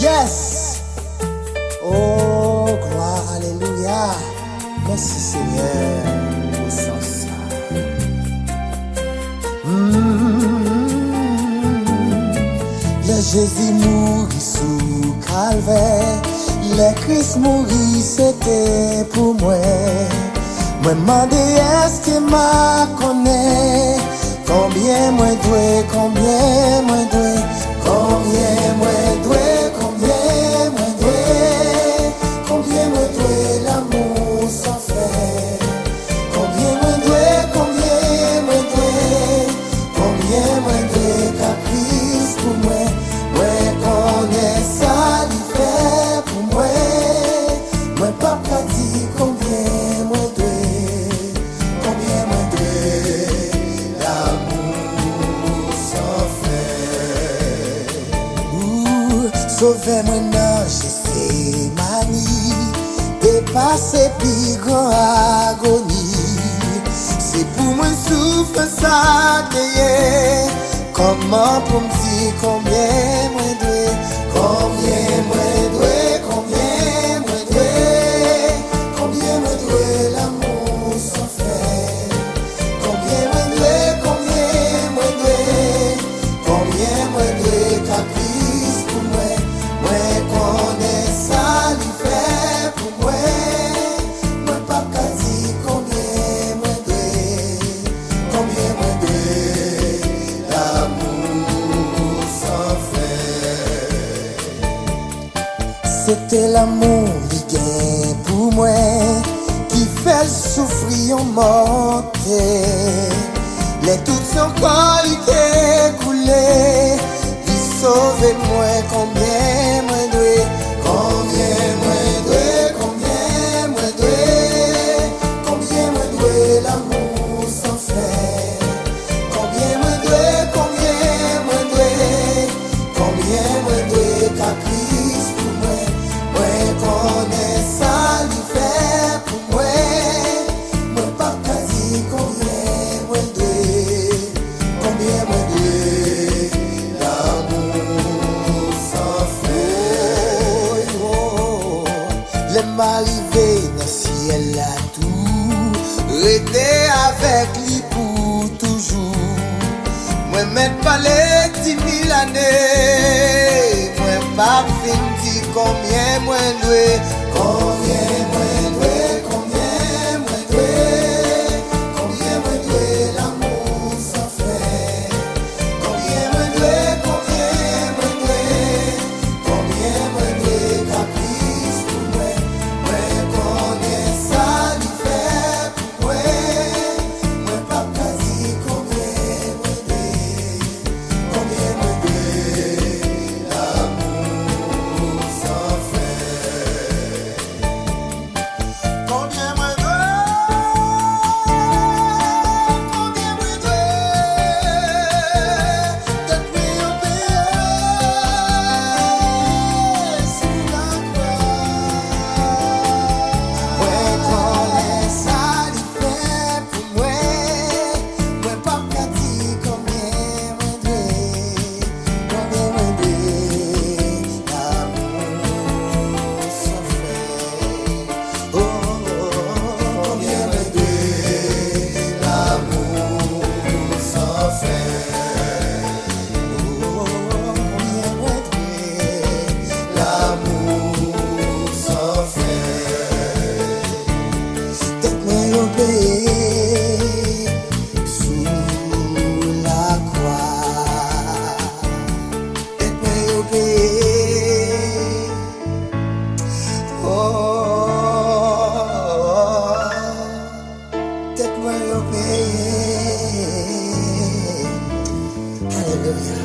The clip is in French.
Yes. Oh, gloire, alléluia. Merci Seigneur pour ça. Le Jésus mourit sous calvaire. Le Christ mourit, c'était pour moi. Moi demandé est-ce que m'a connaît. Combien moi dois, combien moi dois, combien moi dois, combien moi dois, combien moi dois l'amour sans faire. Combien moi dois, combien moi dois, combien moi dois caprice pour moi. Moi connais ça lui fait pour moi. Moi pas qu'à dire combien moi dois, combien moi dois l'amour sans faire. Sauvez-moi dans Gethsémani, dépasser plus grand agonie. C'est pour moi souffre ça d'ailleurs. Comment pour me dire combien moi dois, combien moi dois, combien moi dois, combien moi dois l'amour sans faire. Combien moi dois, combien moi dois, combien moi dois caprice pour moi. Moi connais ça lui fait pour moi. Moi pas qu'à dire combien moi dois, combien moi dois l'amour sans faire. C'était l'amour qui gagne pour moi, qui fait souffrir en mortel. Les toutes son corps il était coulé, il sauve moi. Combien moi dois, combien moi dois, combien moi dois, combien moi dois l'amour sans faire. Combien moi dois, combien moi dois, combien moi dois caprice pour moi. Moi connais ça lui fait pour moi. Moi pas qu'à dire combien moi dois, combien moi dois l'amour sans faire. Oh, oh, oh. Les m'arriver dans le ciel là tout, rester avec lui pour toujours. Moi même pas les 10 000 années. Moi pas fin dire combien moi dois, combien moi dois, combien moi dois, combien moi dois l'amour sans faire. Combien moi dois, combien moi dois, combien moi dois caprice pour moi. Moi connais ça lui fait pour moi. Moi pas qu'à dire combien moi dois, combien moi dois l'amour sans faire. Combien moi dois, combien moi dois, depuis au pays sous la croix. Moi connais ça lui fait pour moi. Moi pas qu'à dire combien moi dois, combien moi dois l'amour sans faire. Oh, oh, combien moi dois l'amour sans faire. Oh, combien moi dois l'amour sans faire. Tête-moi au pays sous la croix. Tête-moi au pays. Oh, tête-moi au pays. Alléluia.